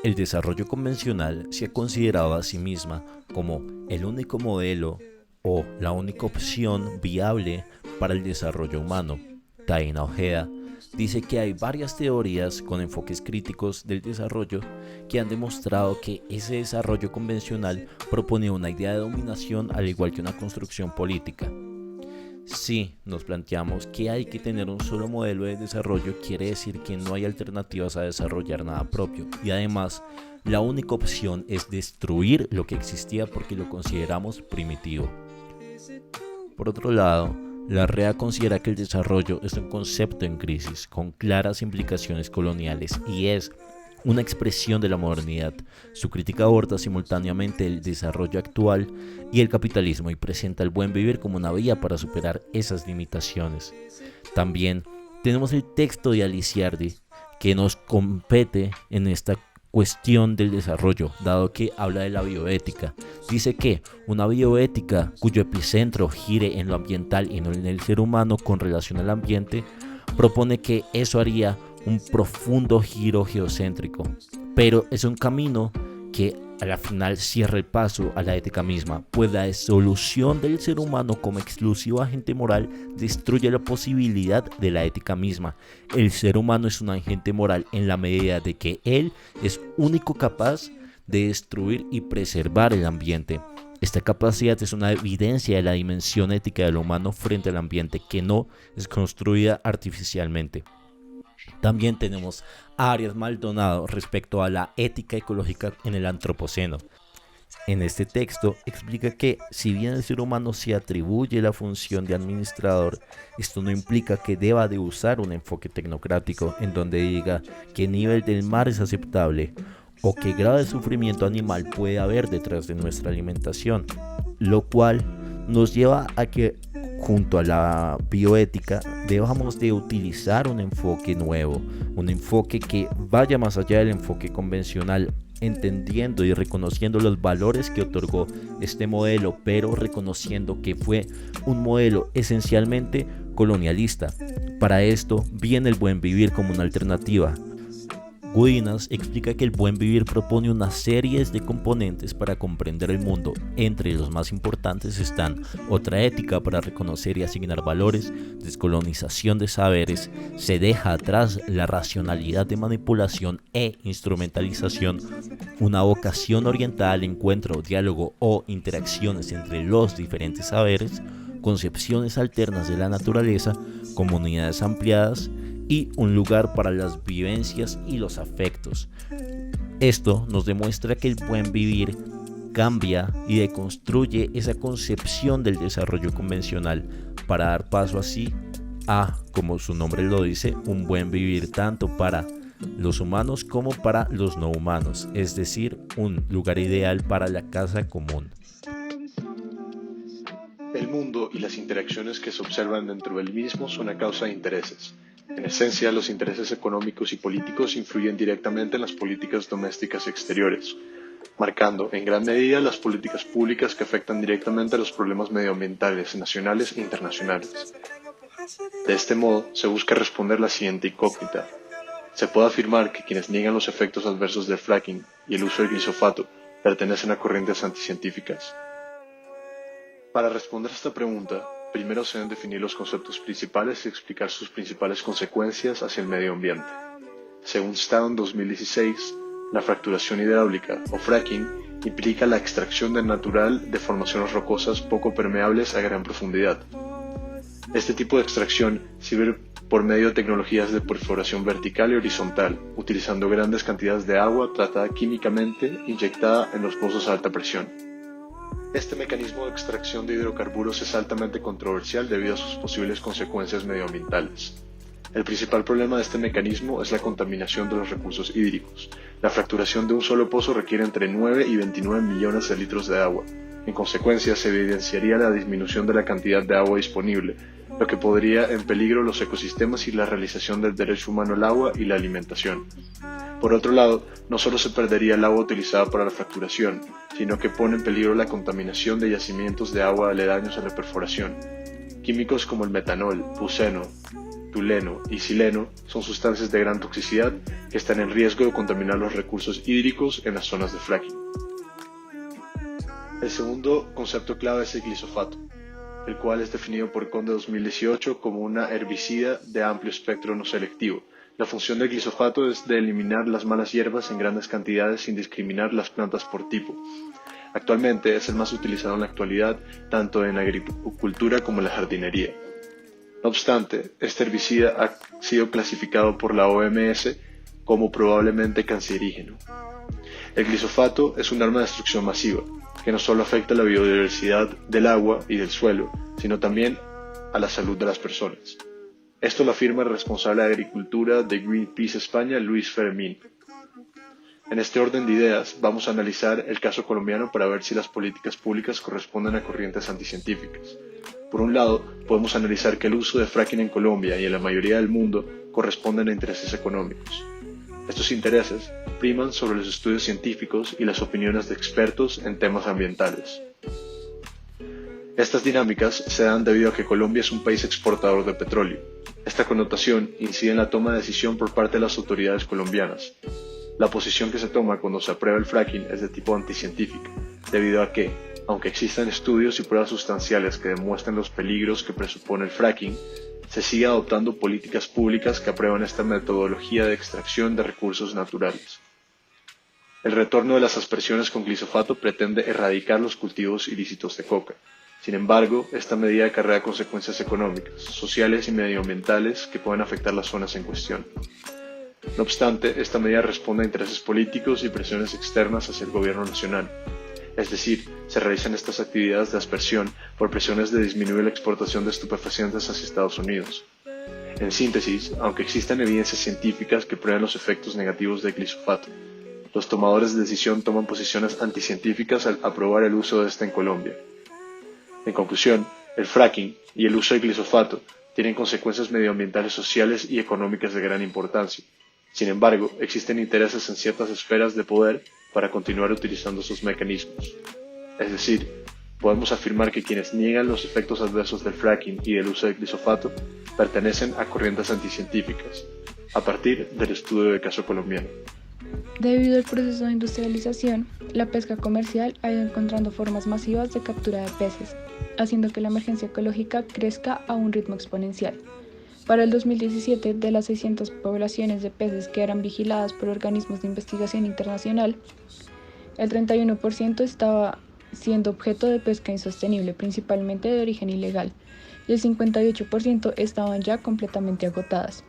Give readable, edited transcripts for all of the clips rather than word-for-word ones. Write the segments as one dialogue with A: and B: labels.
A: El desarrollo convencional se ha considerado a sí misma como el único modelo o la única opción viable para el desarrollo humano. Taina Ojeda dice que hay varias teorías con enfoques críticos del desarrollo que han demostrado que ese desarrollo convencional propone una idea de dominación al igual que una construcción política. Si nos planteamos que hay que tener un solo modelo de desarrollo, quiere decir que no hay alternativas a desarrollar nada propio y además la única opción es destruir lo que existía porque lo consideramos primitivo. Por otro lado, la REA considera que el desarrollo es un concepto en crisis con claras implicaciones coloniales y es una expresión de la modernidad. Su crítica aborda simultáneamente el desarrollo actual y el capitalismo y presenta el buen vivir como una vía para superar esas limitaciones. También tenemos el texto de Aliciardi que nos compete en esta cuestión del desarrollo, dado que habla de la bioética. Dice que una bioética cuyo epicentro gire en lo ambiental y no en el ser humano con relación al ambiente, propone que eso haría un profundo giro geocéntrico, pero es un camino que a la final cierra el paso a la ética misma, pues la solución del ser humano como exclusivo agente moral destruye la posibilidad de la ética misma. El ser humano es un agente moral en la medida de que él es único capaz de destruir y preservar el ambiente. Esta capacidad es una evidencia de la dimensión ética del humano frente al ambiente que no es construida artificialmente. También tenemos a Arias Maldonado respecto a la ética ecológica en el antropoceno. En este texto explica que si bien el ser humano se atribuye la función de administrador, esto no implica que deba de usar un enfoque tecnocrático en donde diga qué nivel del mar es aceptable o qué grado de sufrimiento animal puede haber detrás de nuestra alimentación, lo cual nos lleva a que junto a la bioética debamos de utilizar un enfoque nuevo, un enfoque que vaya más allá del enfoque convencional, entendiendo y reconociendo los valores que otorgó este modelo, pero reconociendo que fue un modelo esencialmente colonialista. Para esto viene el buen vivir como una alternativa. Gudinas explica que el buen vivir propone una serie de componentes para comprender el mundo. Entre los más importantes están otra ética para reconocer y asignar valores, descolonización de saberes, se deja atrás la racionalidad de manipulación e instrumentalización, una vocación orientada al encuentro, diálogo o interacciones entre los diferentes saberes, concepciones alternas de la naturaleza, comunidades ampliadas, y un lugar para las vivencias y los afectos. Esto nos demuestra que el buen vivir cambia y deconstruye esa concepción del desarrollo convencional para dar paso así a, como su nombre lo dice, un buen vivir tanto para los humanos como para los no humanos, es decir, un lugar ideal para la casa común.
B: El mundo y las interacciones que se observan dentro del mismo son a causa de intereses. En esencia, los intereses económicos y políticos influyen directamente en las políticas domésticas exteriores, marcando en gran medida las políticas públicas que afectan directamente a los problemas medioambientales nacionales e internacionales. De este modo, se busca responder la siguiente incógnita. Se puede afirmar que quienes niegan los efectos adversos del fracking y el uso del glifosato pertenecen a corrientes anticientíficas. Para responder a esta pregunta, primero se deben definir los conceptos principales y explicar sus principales consecuencias hacia el medio ambiente. Según Stone en 2016, la fracturación hidráulica o fracking implica la extracción del natural de formaciones rocosas poco permeables a gran profundidad. Este tipo de extracción sirve por medio de tecnologías de perforación vertical y horizontal, utilizando grandes cantidades de agua tratada químicamente inyectada en los pozos a alta presión. Este mecanismo de extracción de hidrocarburos es altamente controversial debido a sus posibles consecuencias medioambientales. El principal problema de este mecanismo es la contaminación de los recursos hídricos. La fracturación de un solo pozo requiere entre 9 y 29 millones de litros de agua. En consecuencia, se evidenciaría la disminución de la cantidad de agua disponible, lo que pondría en peligro los ecosistemas y la realización del derecho humano al agua y la alimentación. Por otro lado, no solo se perdería el agua utilizada para la fracturación, sino que pone en peligro la contaminación de yacimientos de agua aledaños a la perforación. Químicos como el metanol, buceno, tolutuleno y sileno son sustancias de gran toxicidad que están en riesgo de contaminar los recursos hídricos en las zonas de fracking. El segundo concepto clave es el glisofato, el cual es definido por Conde 2018 como una herbicida de amplio espectro no selectivo. La función del glisofato es de eliminar las malas hierbas en grandes cantidades sin discriminar las plantas por tipo. Actualmente es el más utilizado en la actualidad, tanto en la agricultura como en la jardinería. No obstante, este herbicida ha sido clasificado por la OMS como probablemente cancerígeno. El glisofato es un arma de destrucción masiva, que no solo afecta la biodiversidad del agua y del suelo, sino también a la salud de las personas. Esto lo afirma el responsable de Agricultura de Greenpeace España, Luis Fermín. En este orden de ideas, vamos a analizar el caso colombiano para ver si las políticas públicas corresponden a corrientes anticientíficas. Por un lado, podemos analizar que el uso de fracking en Colombia y en la mayoría del mundo corresponden a intereses económicos. Estos intereses priman sobre los estudios científicos y las opiniones de expertos en temas ambientales. Estas dinámicas se dan debido a que Colombia es un país exportador de petróleo. Esta connotación incide en la toma de decisión por parte de las autoridades colombianas. La posición que se toma cuando se aprueba el fracking es de tipo anticientífica, debido a que, aunque existan estudios y pruebas sustanciales que demuestren los peligros que presupone el fracking, se sigue adoptando políticas públicas que aprueban esta metodología de extracción de recursos naturales. El retorno de las aspersiones con glisofato pretende erradicar los cultivos ilícitos de coca. Sin embargo, esta medida acarrea consecuencias económicas, sociales y medioambientales que pueden afectar las zonas en cuestión. No obstante, esta medida responde a intereses políticos y presiones externas hacia el gobierno nacional. Es decir, se realizan estas actividades de aspersión por presiones de disminuir la exportación de estupefacientes hacia Estados Unidos. En síntesis, aunque existan evidencias científicas que prueban los efectos negativos del glisofato, los tomadores de decisión toman posiciones anticientíficas al aprobar el uso de este en Colombia. En conclusión, el fracking y el uso del glisofato tienen consecuencias medioambientales, sociales y económicas de gran importancia. Sin embargo, existen intereses en ciertas esferas de poder para continuar utilizando esos mecanismos. Es decir, podemos afirmar que quienes niegan los efectos adversos del fracking y del uso del glisofato pertenecen a corrientes anticientíficas, a partir del estudio del caso colombiano.
C: Debido al proceso de industrialización, la pesca comercial ha ido encontrando formas masivas de captura de peces, haciendo que la emergencia ecológica crezca a un ritmo exponencial. Para el 2017, de las 600 poblaciones de peces que eran vigiladas por organismos de investigación internacional, el 31% estaba siendo objeto de pesca insostenible, principalmente de origen ilegal, y el 58% estaban ya completamente agotadas.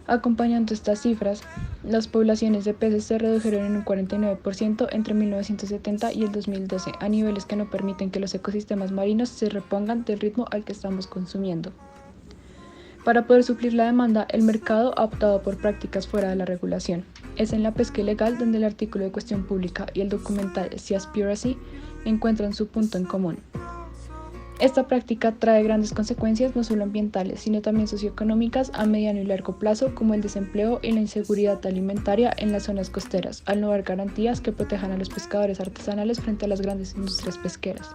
C: Acompañando estas cifras, las poblaciones de peces se redujeron en un 49% entre 1970 y el 2012, a niveles que no permiten que los ecosistemas marinos se repongan del ritmo al que estamos consumiendo. Para poder suplir la demanda, el mercado ha optado por prácticas fuera de la regulación. Es en la pesca ilegal donde el artículo de Cuestión Pública y el documental Seaspiracy encuentran su punto en común. Esta práctica trae grandes consecuencias no solo ambientales, sino también socioeconómicas a mediano y largo plazo, como el desempleo y la inseguridad alimentaria en las zonas costeras, al no haber garantías que protejan a los pescadores artesanales frente a las grandes industrias pesqueras.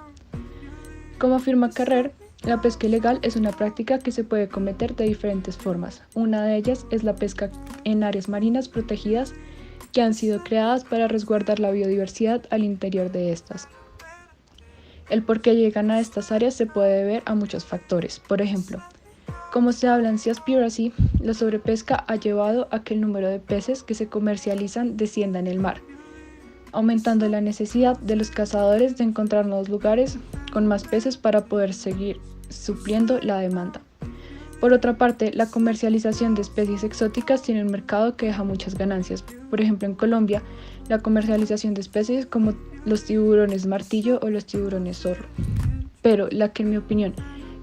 C: Como afirma Carrer, la pesca ilegal es una práctica que se puede cometer de diferentes formas. Una de ellas es la pesca en áreas marinas protegidas que han sido creadas para resguardar la biodiversidad al interior de estas. El por qué llegan a estas áreas se puede deber a muchos factores. Por ejemplo, como se habla en Seaspiracy, la sobrepesca ha llevado a que el número de peces que se comercializan descienda en el mar, aumentando la necesidad de los cazadores de encontrar nuevos lugares con más peces para poder seguir supliendo la demanda. Por otra parte, la comercialización de especies exóticas tiene un mercado que deja muchas ganancias. Por ejemplo, en Colombia, la comercialización de especies como los tiburones martillo o los tiburones zorro. Pero la que, en mi opinión,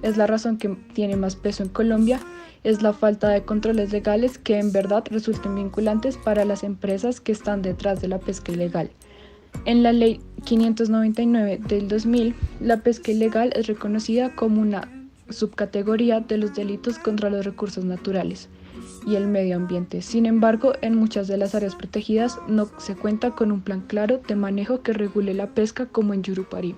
C: es la razón que tiene más peso en Colombia es la falta de controles legales que en verdad resulten vinculantes para las empresas que están detrás de la pesca ilegal. En la Ley 599 del 2000, la pesca ilegal es reconocida como una subcategoría de los delitos contra los recursos naturales y el medio ambiente. Sin embargo, en muchas de las áreas protegidas no se cuenta con un plan claro de manejo que regule la pesca como en Yurupari.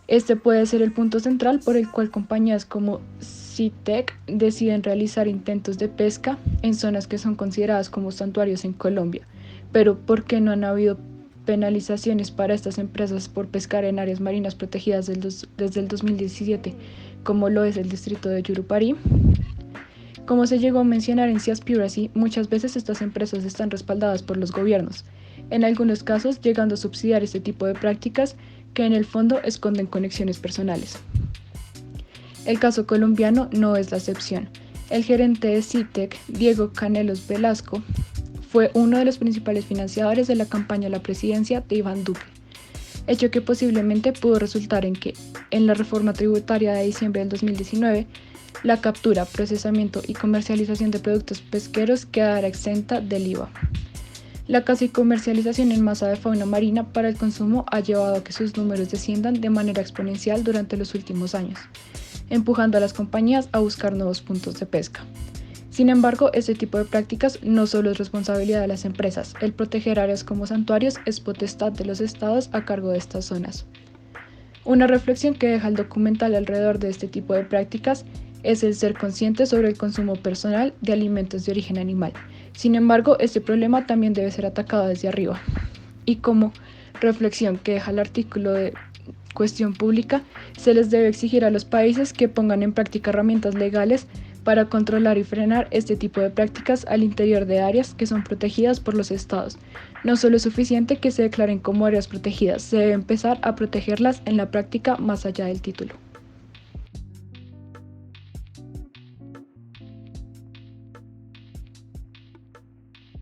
C: Este puede ser el punto central por el cual compañías como SeaTech deciden realizar intentos de pesca en zonas que son consideradas como santuarios en Colombia. Pero ¿por qué no han habido penalizaciones para estas empresas por pescar en áreas marinas protegidas desde el 2017, como lo es el distrito de Yurupari? Como se llegó a mencionar en Seaspiracy, muchas veces estas empresas están respaldadas por los gobiernos, en algunos casos llegando a subsidiar este tipo de prácticas que en el fondo esconden conexiones personales. El caso colombiano no es la excepción. El gerente de SeaTech, Diego Canelos Velasco, fue uno de los principales financiadores de la campaña a la presidencia de Iván Duque, hecho que posiblemente pudo resultar en que, en la reforma tributaria de diciembre del 2019, la captura, procesamiento y comercialización de productos pesqueros quedara exenta del IVA. La caza y comercialización en masa de fauna marina para el consumo ha llevado a que sus números desciendan de manera exponencial durante los últimos años, empujando a las compañías a buscar nuevos puntos de pesca. Sin embargo, este tipo de prácticas no solo es responsabilidad de las empresas, el proteger áreas como santuarios es potestad de los estados a cargo de estas zonas. Una reflexión que deja el documental alrededor de este tipo de prácticas es el ser consciente sobre el consumo personal de alimentos de origen animal. Sin embargo, este problema también debe ser atacado desde arriba. Y como reflexión que deja el artículo de Cuestión Pública, se les debe exigir a los países que pongan en práctica herramientas legales para controlar y frenar este tipo de prácticas al interior de áreas que son protegidas por los estados. No solo es suficiente que se declaren como áreas protegidas, se debe empezar a protegerlas en la práctica más allá del título.